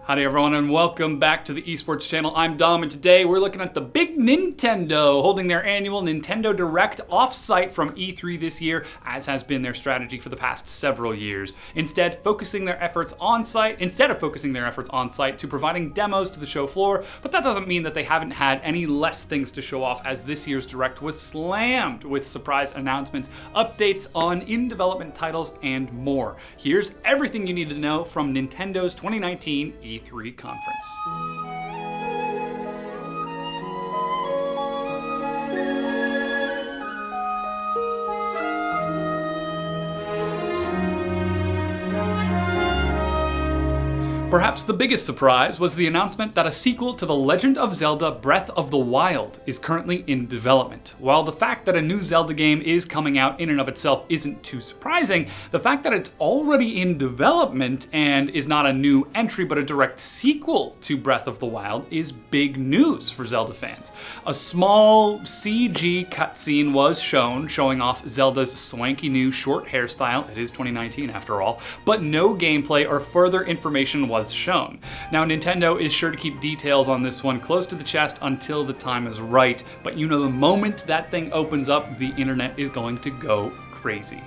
Howdy everyone and welcome back to the Esports Channel. I'm Dom and today we're looking at the big Nintendo holding their annual Nintendo Direct off-site from E3 this year, as has been their strategy for the past several years. Instead of focusing their efforts on-site to providing demos to the show floor, but that doesn't mean that they haven't had any less things to show off, as this year's Direct was slammed with surprise announcements, updates on in-development titles, and more. Here's everything you need to know from Nintendo's 2019 E3 conference. Perhaps the biggest surprise was the announcement that a sequel to The Legend of Zelda Breath of the Wild is currently in development. While the fact that a new Zelda game is coming out in and of itself isn't too surprising, the fact that it's already in development and is not a new entry but a direct sequel to Breath of the Wild is big news for Zelda fans. A small CG cutscene was shown, showing off Zelda's swanky new short hairstyle. It is 2019 after all, but no gameplay or further information was shown. Now, Nintendo is sure to keep details on this one close to the chest until the time is right, but you know, the moment that thing opens up, the internet is going to go crazy.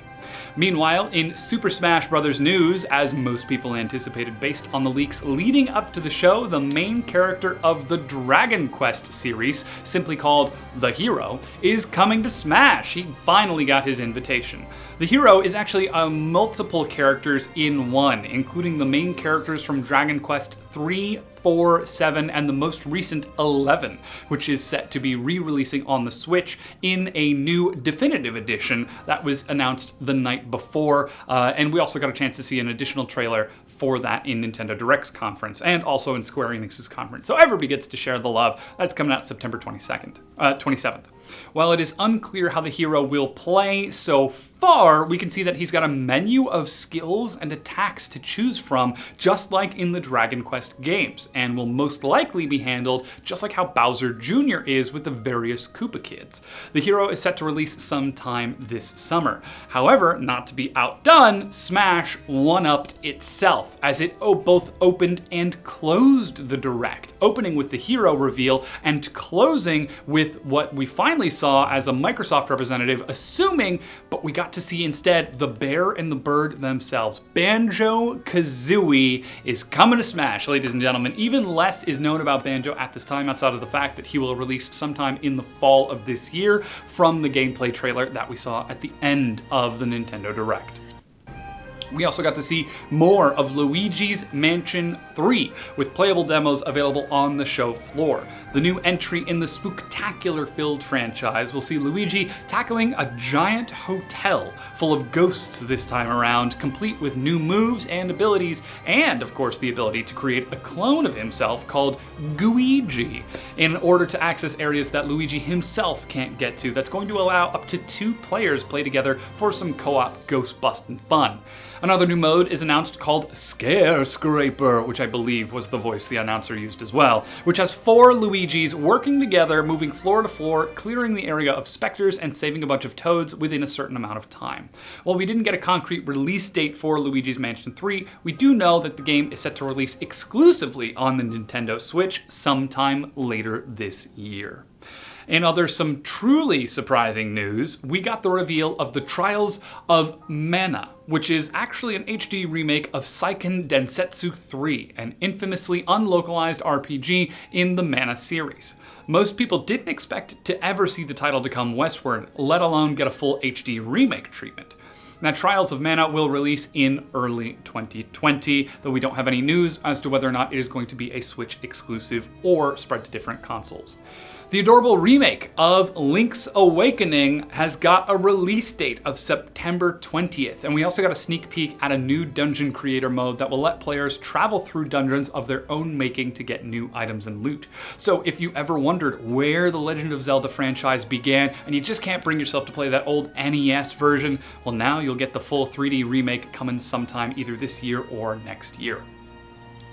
Meanwhile, in Super Smash Bros. News, as most people anticipated based on the leaks leading up to the show, the main character of the Dragon Quest series, simply called The Hero, is coming to Smash. He finally got his invitation. The Hero is actually multiple characters in one, including the main characters from Dragon Quest 3, 4, 7, and the most recent 11, which is set to be re-releasing on the Switch in a new definitive edition that was announced the night before, and we also got a chance to see an additional trailer for that in Nintendo Direct's conference, and also in Square Enix's conference, so everybody gets to share the love. That's coming out September 27th. While it is unclear how the hero will play so far, we can see that he's got a menu of skills and attacks to choose from, just like in the Dragon Quest games, and will most likely be handled just like how Bowser Jr. is with the various Koopa Kids. The hero is set to release sometime this summer. However, not to be outdone, Smash one-upped itself, as it both opened and closed the Direct, opening with the hero reveal and closing with what we finally saw as a Microsoft representative assuming, but we got to see instead the bear and the bird themselves. Banjo-Kazooie is coming to Smash, ladies and gentlemen. Even less is known about Banjo at this time, outside of the fact that he will release sometime in the fall of this year from the gameplay trailer that we saw at the end of the Nintendo Direct. We also got to see more of Luigi's Mansion 3, with playable demos available on the show floor. The new entry in the spooktacular-filled franchise will see Luigi tackling a giant hotel full of ghosts this time around, complete with new moves and abilities, and of course the ability to create a clone of himself called Gooigi, in order to access areas that Luigi himself can't get to. That's going to allow up to 2 players play together for some co-op ghost busting fun. Another new mode is announced called Scare Scraper, which I believe was the voice the announcer used as well, which has 4 Luigis working together, moving floor to floor, clearing the area of specters and saving a bunch of toads within a certain amount of time. While we didn't get a concrete release date for Luigi's Mansion 3, we do know that the game is set to release exclusively on the Nintendo Switch sometime later this year. In some truly surprising news, we got the reveal of the Trials of Mana, which is actually an HD remake of Seiken Densetsu 3, an infamously unlocalized RPG in the Mana series. Most people didn't expect to ever see the title to come westward, let alone get a full HD remake treatment. Now, Trials of Mana will release in early 2020, though we don't have any news as to whether or not it is going to be a Switch exclusive or spread to different consoles. The adorable remake of Link's Awakening has got a release date of September 20th, and we also got a sneak peek at a new dungeon creator mode that will let players travel through dungeons of their own making to get new items and loot. So if you ever wondered where the Legend of Zelda franchise began and you just can't bring yourself to play that old NES version, well, now you'll get the full 3D remake coming sometime either this year or next year.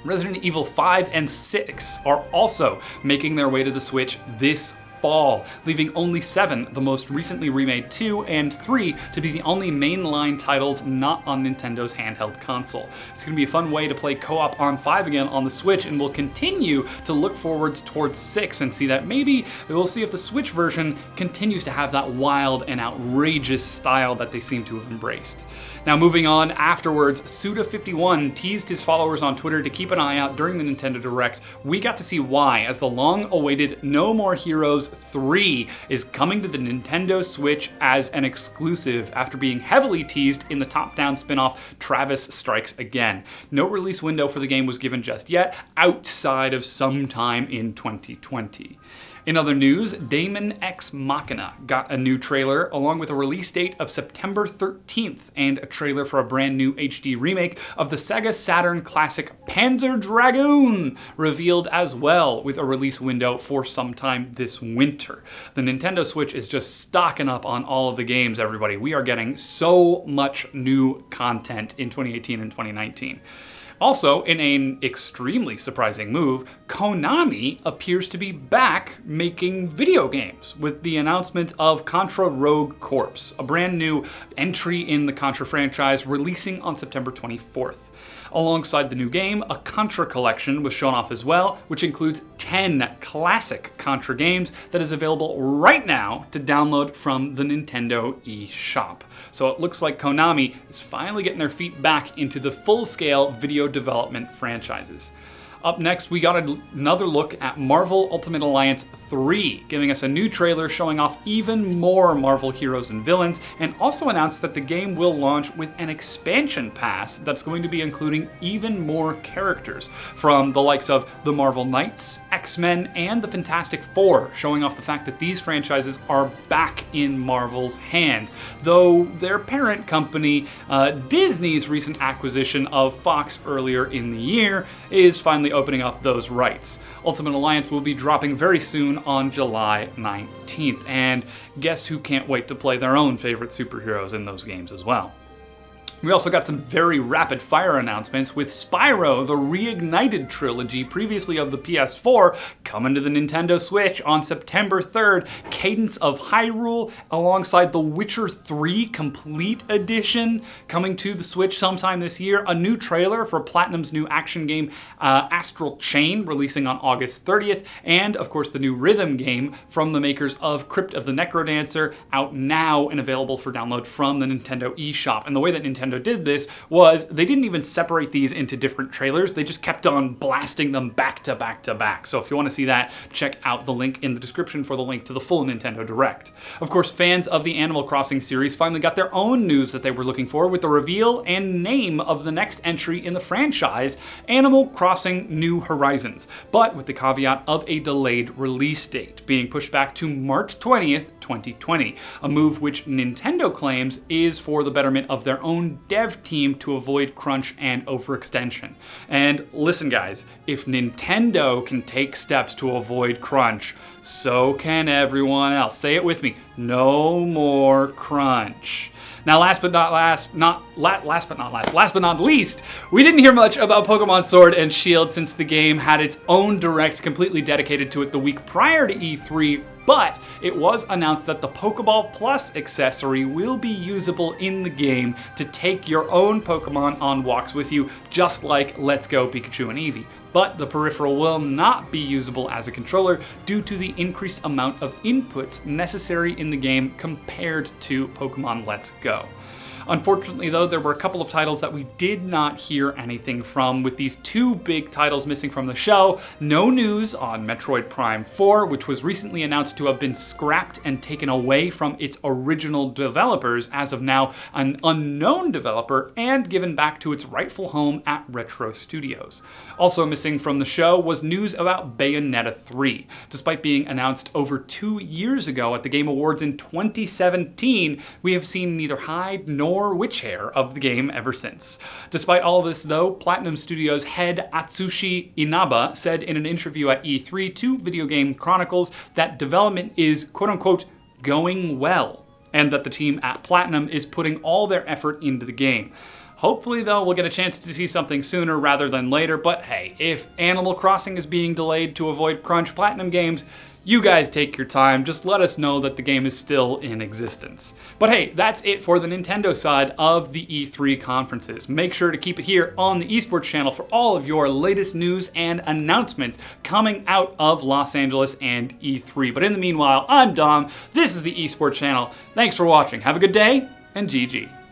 Resident Evil 5 and 6 are also making their way to the Switch this fall, leaving only 7, the most recently remade 2, and 3 to be the only mainline titles not on Nintendo's handheld console. It's going to be a fun way to play co-op on 5 again on the Switch, and we'll continue to look forwards towards 6 and see that maybe we'll see if the Switch version continues to have that wild and outrageous style that they seem to have embraced. Now moving on, afterwards, Suda51 teased his followers on Twitter to keep an eye out during the Nintendo Direct. We got to see why, as the long-awaited No More Heroes 3 is coming to the Nintendo Switch as an exclusive after being heavily teased in the top-down spin-off Travis Strikes Again. No release window for the game was given just yet, outside of sometime in 2020. In other news, Daemon X Machina got a new trailer along with a release date of September 13th and a trailer for a brand new HD remake of the Sega Saturn classic Panzer Dragoon revealed as well, with a release window for sometime this winter. The Nintendo Switch is just stocking up on all of the games, everybody. We are getting so much new content in 2018 and 2019. Also, in an extremely surprising move, Konami appears to be back making video games with the announcement of Contra Rogue Corps, a brand new entry in the Contra franchise releasing on September 24th. Alongside the new game, a Contra collection was shown off as well, which includes 10 classic Contra games that is available right now to download from the Nintendo eShop. So it looks like Konami is finally getting their feet back into the full-scale video development franchises. Up next, we got another look at Marvel Ultimate Alliance 3, giving us a new trailer showing off even more Marvel heroes and villains, and also announced that the game will launch with an expansion pass that's going to be including even more characters from the likes of the Marvel Knights, X-Men, and the Fantastic Four, showing off the fact that these franchises are back in Marvel's hands, though their parent company, Disney's recent acquisition of Fox earlier in the year, is finally opening up those rights. Ultimate Alliance will be dropping very soon on July 19th, and guess who can't wait to play their own favorite superheroes in those games as well. We also got some very rapid-fire announcements with Spyro, the reignited trilogy previously of the PS4, coming to the Nintendo Switch on September 3rd, Cadence of Hyrule, alongside The Witcher 3 Complete Edition, coming to the Switch sometime this year, a new trailer for Platinum's new action game, Astral Chain, releasing on August 30th, and, of course, the new rhythm game from the makers of Crypt of the Necrodancer, out now and available for download from the Nintendo eShop. And the way that Nintendo did this was they didn't even separate these into different trailers. They just kept on blasting them back to back to back. So if you want to see that, check out the link in the description for the link to the full Nintendo Direct. Of course, fans of the Animal Crossing series finally got their own news that they were looking for with the reveal and name of the next entry in the franchise, Animal Crossing New Horizons, but with the caveat of a delayed release date, being pushed back to March 20th, 2020, a move which Nintendo claims is for the betterment of their own dev team to avoid crunch and overextension. And listen guys, if Nintendo can take steps to avoid crunch, so can everyone else. Say it with me, no more crunch. Now, last but not least, we didn't hear much about Pokemon Sword and Shield since the game had its own direct completely dedicated to it the week prior to E3, but it was announced that the Pokeball Plus accessory will be usable in the game to take your own Pokemon on walks with you, just like Let's Go Pikachu and Eevee. But the peripheral will not be usable as a controller due to the increased amount of inputs necessary in the game compared to Pokemon Let's Go. Unfortunately though, there were a couple of titles that we did not hear anything from, with these two big titles missing from the show. No news on Metroid Prime 4, which was recently announced to have been scrapped and taken away from its original developers, as of now an unknown developer, and given back to its rightful home at Retro Studios. Also missing from the show was news about Bayonetta 3. Despite being announced over 2 years ago at the Game Awards in 2017, we have seen neither hide nor witch hair of the game ever since. Despite all this though, Platinum Studios head Atsushi Inaba said in an interview at E3 to Video Game Chronicles that development is quote-unquote going well, and that the team at Platinum is putting all their effort into the game. Hopefully though, we'll get a chance to see something sooner rather than later, but hey, if Animal Crossing is being delayed to avoid crunch Platinum Games, you guys take your time, just let us know that the game is still in existence. But hey, that's it for the Nintendo side of the E3 conferences. Make sure to keep it here on the Esports channel for all of your latest news and announcements coming out of Los Angeles and E3. But in the meanwhile, I'm Dom, this is the Esports channel. Thanks for watching, have a good day, and GG.